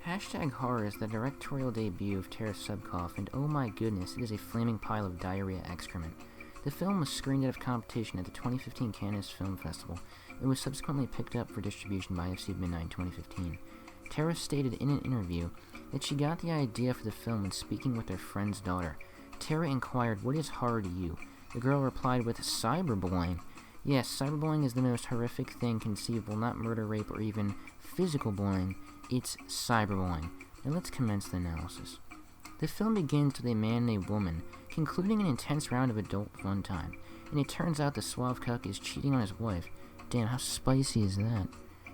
Hashtag Horror is the directorial debut of Taras Subkoff, and oh my goodness, it is a flaming pile of diarrhea excrement. The film was screened out of competition at the 2015 Cannes Film Festival, and was subsequently picked up for distribution by FC Midnight in 2015. Taras stated in an interview that she got the idea for the film when speaking with her friend's daughter. Tara inquired, "What is horror to you?" The girl replied with, "Cyberbullying." Yes, cyberbullying is the most horrific thing conceivable, not murder, rape, or even physical bullying. It's cyberbullying. Now let's commence the analysis. The film begins with a man and a woman concluding an intense round of adult fun time, and it turns out the suave cuck is cheating on his wife. Damn, how spicy is that?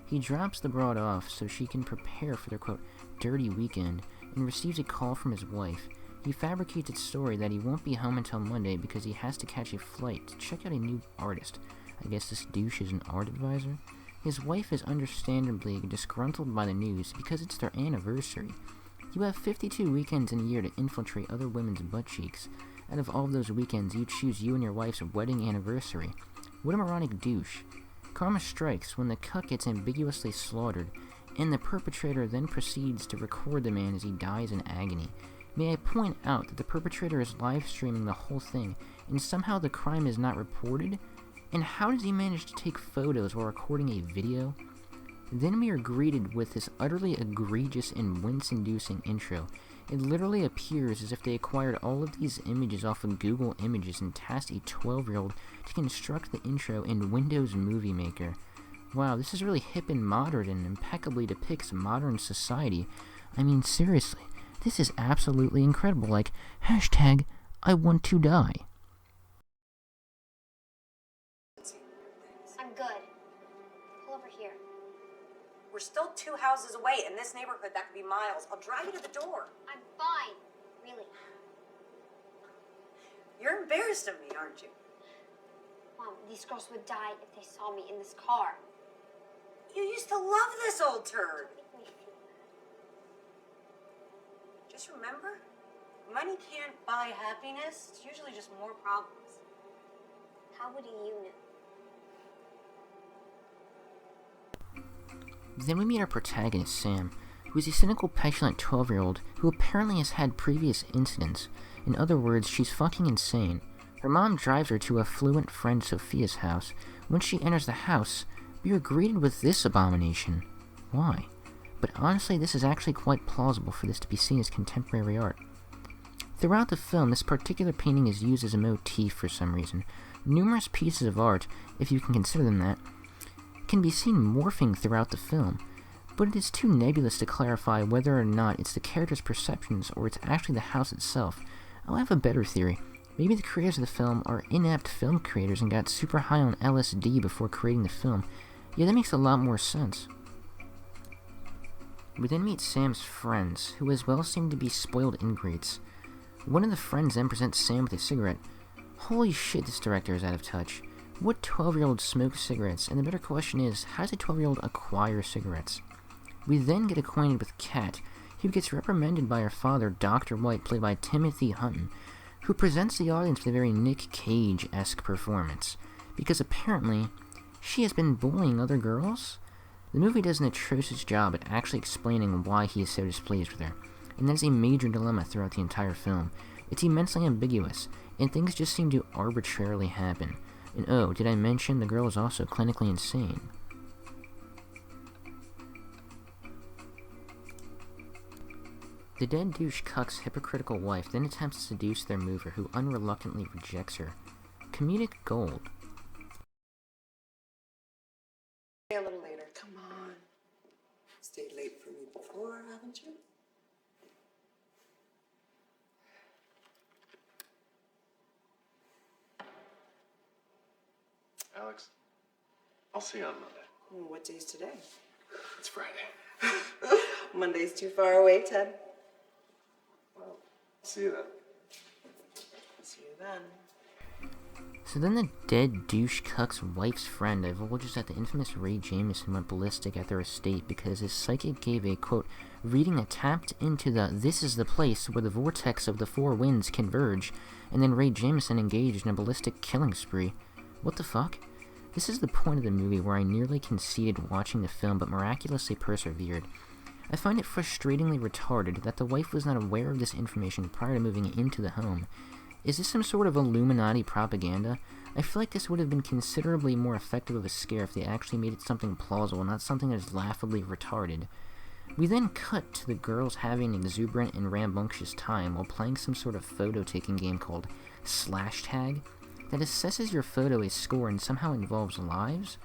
He drops the broad off so she can prepare for their, quote, dirty weekend, and receives a call from his wife. He fabricates a story that he won't be home until Monday because he has to catch a flight to check out a new artist. I guess this douche is an art advisor? His wife is understandably disgruntled by the news because it's their anniversary. You have 52 weekends in a year to infiltrate other women's butt cheeks. Out of all of those weekends, you choose you and your wife's wedding anniversary. What a moronic douche. Karma strikes when the cuck gets ambiguously slaughtered, and the perpetrator then proceeds to record the man as he dies in agony. May I point out that the perpetrator is live streaming the whole thing, and somehow the crime is not reported? And how does he manage to take photos while recording a video? Then we are greeted with this utterly egregious and wince-inducing intro. It literally appears as if they acquired all of these images off of Google Images and tasked a 12-year-old to construct the intro in Windows Movie Maker. Wow, this is really hip and modern and impeccably depicts modern society. I mean, seriously, this is absolutely incredible. Like, hashtag, I want to die. I'm good. Pull over here. We're still 2 houses away. In this neighborhood, that could be miles. I'll drive you to the door. I'm fine. Really. You're embarrassed of me, aren't you? Mom, these girls would die if they saw me in this car. You used to love this old turd. Make me feel bad. Just remember, money can't buy happiness. It's usually just more problems. How would you know? Then we meet our protagonist, Sam, who is a cynical, petulant 12-year-old who apparently has had previous incidents. In other words, she's fucking insane. Her mom drives her to a affluent friend Sophia's house. When she enters the house, we are greeted with this abomination. Why? But honestly, this is actually quite plausible for this to be seen as contemporary art. Throughout the film, this particular painting is used as a motif for some reason. Numerous pieces of art, if you can consider them that, can be seen morphing throughout the film, but it is too nebulous to clarify whether or not it's the character's perceptions or it's actually the house itself. I'll have a better theory. Maybe the creators of the film are inept film creators and got super high on LSD before creating the film. Yeah, that makes a lot more sense. We then meet Sam's friends, who as well seem to be spoiled ingrates. One of the friends then presents Sam with a cigarette. Holy shit, this director is out of touch. What 12-year-old smokes cigarettes? And the better question is, how does a 12-year-old acquire cigarettes? We then get acquainted with Kat, who gets reprimanded by her father, Dr. White, played by Timothy Hutton, who presents the audience with a very Nick Cage-esque performance, because apparently she has been bullying other girls? The movie does an atrocious job at actually explaining why he is so displeased with her, and that is a major dilemma throughout the entire film. It's immensely ambiguous, and things just seem to arbitrarily happen. And oh, did I mention the girl is also clinically insane? The dead douche cuck's hypocritical wife then attempts to seduce their mover, who unreluctantly rejects her. Comedic gold. A little later. Come on. Stayed late for me before, haven't you? Alex, I'll see you on Monday. What day's today? It's Friday. Monday's too far away, Ted. Well, see you then. See you then. So then the dead douche cuck's wife's friend divulges that the infamous Ray Jameson went ballistic at their estate because his psychic gave a, quote, reading that tapped into the "this is the place where the vortex of the four winds converge," and then Ray Jameson engaged in a ballistic killing spree. What the fuck? This is the point of the movie where I nearly conceded watching the film but miraculously persevered. I find it frustratingly retarded that the wife was not aware of this information prior to moving into the home. Is this some sort of Illuminati propaganda? I feel like this would have been considerably more effective of a scare if they actually made it something plausible, not something that is laughably retarded. We then cut to the girls having an exuberant and rambunctious time while playing some sort of photo-taking game called Slash Tag that assesses your photo a score and somehow involves lives.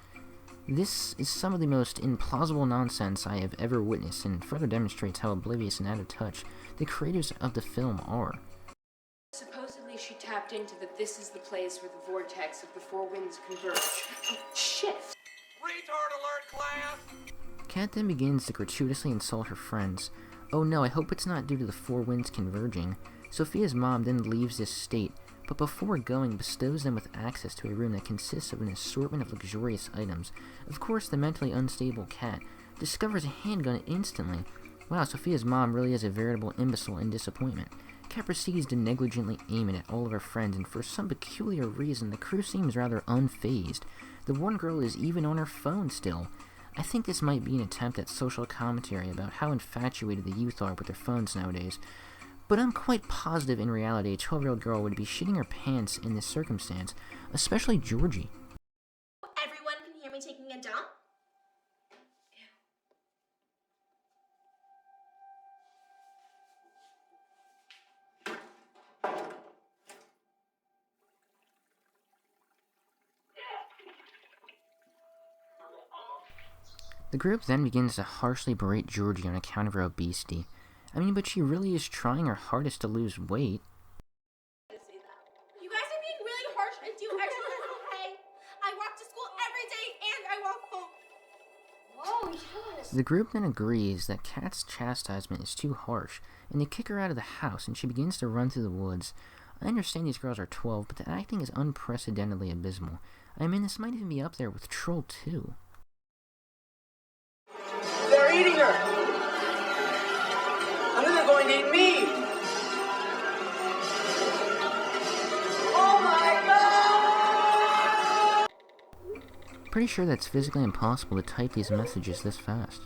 This is some of the most implausible nonsense I have ever witnessed and further demonstrates how oblivious and out of touch the creators of the film are. Supposedly she tapped into the "this is the place where the vortex of the four winds converge." Oh, shit! Retard alert, class! Kat then begins to gratuitously insult her friends. Oh no, I hope it's not due to the four winds converging. Sophia's mom then leaves this state, but before going bestows them with access to a room that consists of an assortment of luxurious items. Of course, the mentally unstable Kat discovers a handgun instantly. Wow, Sophia's mom really is a veritable imbecile in disappointment. Kat proceeds to negligently aim it at all of her friends, and for some peculiar reason, the crew seems rather unfazed. The one girl is even on her phone still. I think this might be an attempt at social commentary about how infatuated the youth are with their phones nowadays, but I'm quite positive in reality a 12-year-old girl would be shitting her pants in this circumstance, especially Georgie. Everyone can hear me taking a dump? The group then begins to harshly berate Georgie on account of her obesity. I mean, but she really is trying her hardest to lose weight. You guys are being really harsh. I do exercise, okay? I walk to school every day and I walk home. Whoa, yes. The group then agrees that Kat's chastisement is too harsh, and they kick her out of the house and she begins to run through the woods. I understand these girls are 12, but the acting is unprecedentedly abysmal. I mean, this might even be up there with Troll 2. They're eating her! And then they're going to eat me! Oh my god! Pretty sure that's physically impossible to type these messages this fast.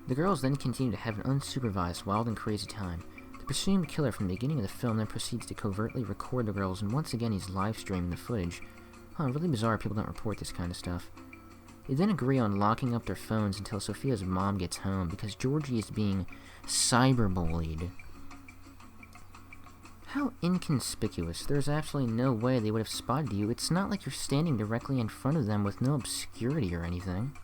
The girls then continue to have an unsupervised, wild and crazy time. The presumed killer from the beginning of the film then proceeds to covertly record the girls, and once again he's live streaming the footage. Really bizarre people don't report this kind of stuff. They then agree on locking up their phones until Sophia's mom gets home because Georgie is being cyberbullied. How inconspicuous. There's absolutely no way they would have spotted you. It's not like you're standing directly in front of them with no obscurity or anything.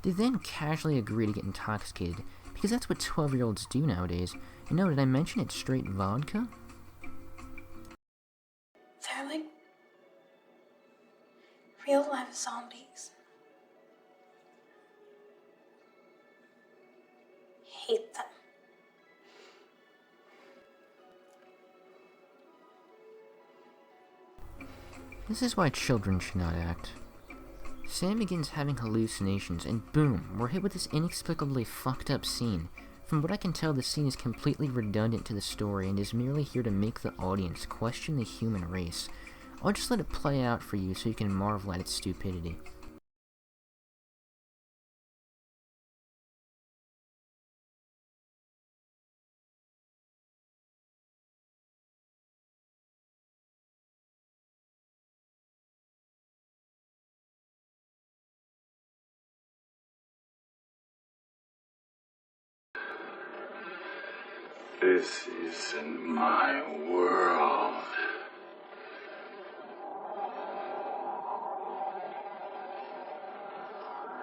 They then casually agree to get intoxicated because that's what 12-year-olds do nowadays. And no, did I mention it's straight vodka? They're like real life zombies. Hate them. This is why children should not act. Sam begins having hallucinations, and boom, we're hit with this inexplicably fucked up scene. From what I can tell, the scene is completely redundant to the story and is merely here to make the audience question the human race. I'll just let it play out for you so you can marvel at its stupidity. This isn't my world.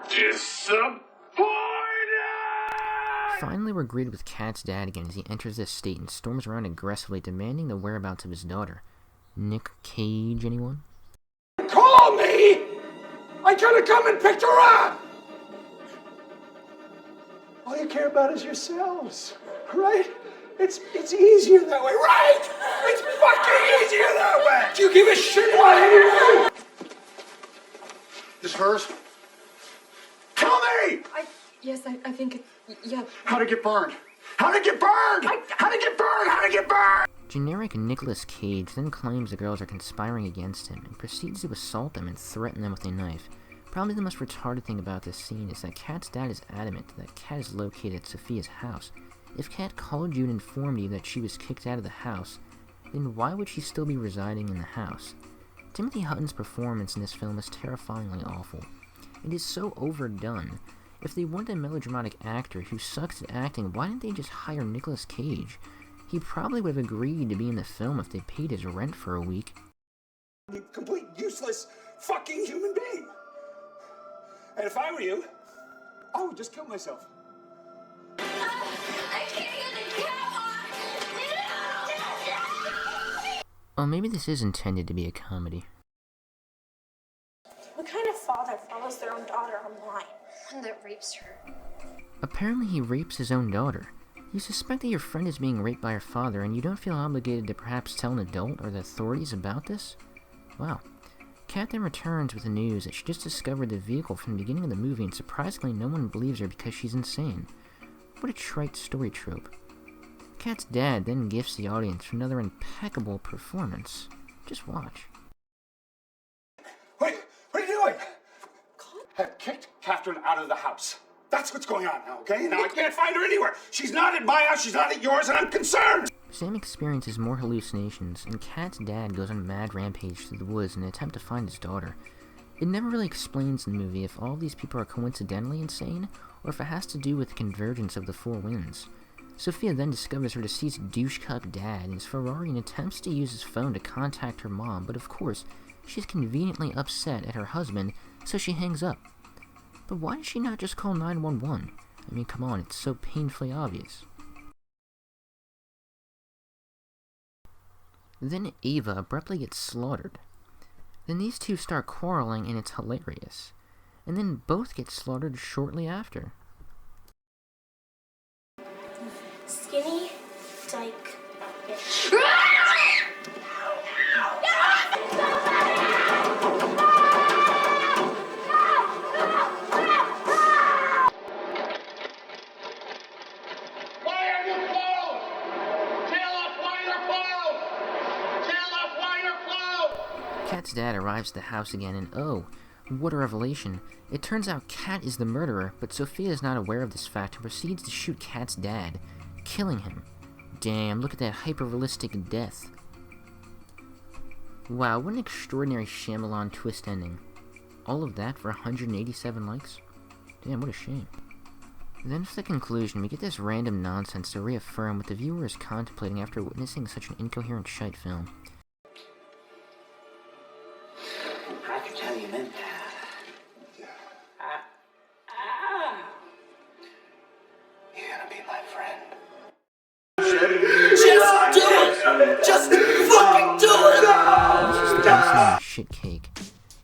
Disappointed! Finally, we're greeted with Kat's dad again as he enters the estate and storms around aggressively demanding the whereabouts of his daughter. Nick Cage, anyone? Call me! I gotta come and pick her up! All you care about is yourselves, right? It's easier that way, right? It's fucking easier that way! Do you give a shit about anyone? This hers? Tell me! Yes, I think yeah. How'd it get burned? How'd it get burned? How'd it get burned? How'd it get burned? Generic Nicolas Cage then claims the girls are conspiring against him and proceeds to assault them and threaten them with a knife. Probably the most retarded thing about this scene is that Kat's dad is adamant that Kat is located at Sophia's house. If Kat called you and informed you that she was kicked out of the house, then why would she still be residing in the house? Timothy Hutton's performance in this film is terrifyingly awful. It is so overdone. If they wanted a melodramatic actor who sucks at acting, why didn't they just hire Nicolas Cage? He probably would have agreed to be in the film if they paid his rent for a week. A complete useless fucking human being. And if I were you, I would just kill myself. I can't get the cat on. Oh, maybe this is intended to be a comedy. What kind of father follows their own daughter online? One that rapes her. Apparently he rapes his own daughter. You suspect that your friend is being raped by her father, and you don't feel obligated to perhaps tell an adult or the authorities about this? Wow. Kat then returns with the news that she just discovered the vehicle from the beginning of the movie, and surprisingly no one believes her because she's insane. What a trite story trope. Kat's dad then gifts the audience for another impeccable performance. Just watch. Wait, what are you doing? Have kicked Catherine out of the house. That's what's going on now, okay? Now I can't find her anywhere. She's not at my house, she's not at yours, and I'm concerned! Sam experiences more hallucinations, and Kat's dad goes on a mad rampage through the woods in an attempt to find his daughter. It never really explains in the movie if all these people are coincidentally insane, or if it has to do with the convergence of the four winds. Sophia then discovers her deceased douche-cup dad in his Ferrari and attempts to use his phone to contact her mom, but of course, she's conveniently upset at her husband, so she hangs up. But why does she not just call 911? I mean, come on, it's so painfully obvious. Then Ava abruptly gets slaughtered. Then these two start quarreling and it's hilarious. And then both get slaughtered shortly after. Skinny, dyke, bitch. Kat's dad arrives at the house again, and oh, what a revelation. It turns out Kat is the murderer, but Sophia is not aware of this fact and proceeds to shoot Kat's dad, killing him. Damn, look at that hyper-realistic death. Wow, what an extraordinary Shyamalan twist ending. All of that for 187 likes? Damn, what a shame. Then for the conclusion, we get this random nonsense to reaffirm what the viewer is contemplating after witnessing such an incoherent shite film. I can tell you meant that. You're gonna be my friend. Just do it! Just fucking do it! It's just a shit cake.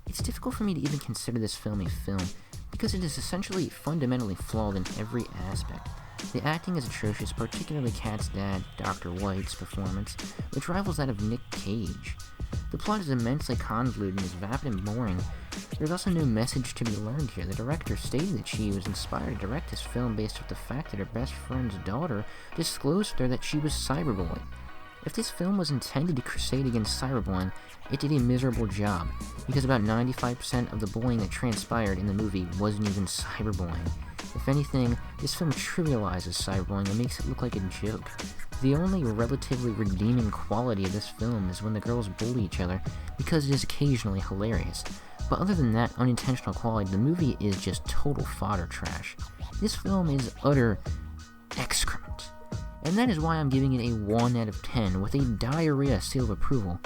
It's difficult for me to even consider this film a film, because it is essentially fundamentally flawed in every aspect. The acting is atrocious, particularly Kat's dad, Dr. White's performance, which rivals that of Nick Cage. The plot is immensely convoluted and is vapid and boring. There's also no message to be learned here. The director stated that she was inspired to direct this film based off the fact that her best friend's daughter disclosed to her that she was cyberbullied. If this film was intended to crusade against cyberbullying, it did a miserable job, because about 95% of the bullying that transpired in the movie wasn't even cyberbullying. If anything, this film trivializes cyberbullying and makes it look like a joke. The only relatively redeeming quality of this film is when the girls bully each other, because it is occasionally hilarious. But other than that unintentional quality, the movie is just total fodder trash. This film is utter excrement. And that is why I'm giving it a 1 out of 10 with a diarrhea seal of approval.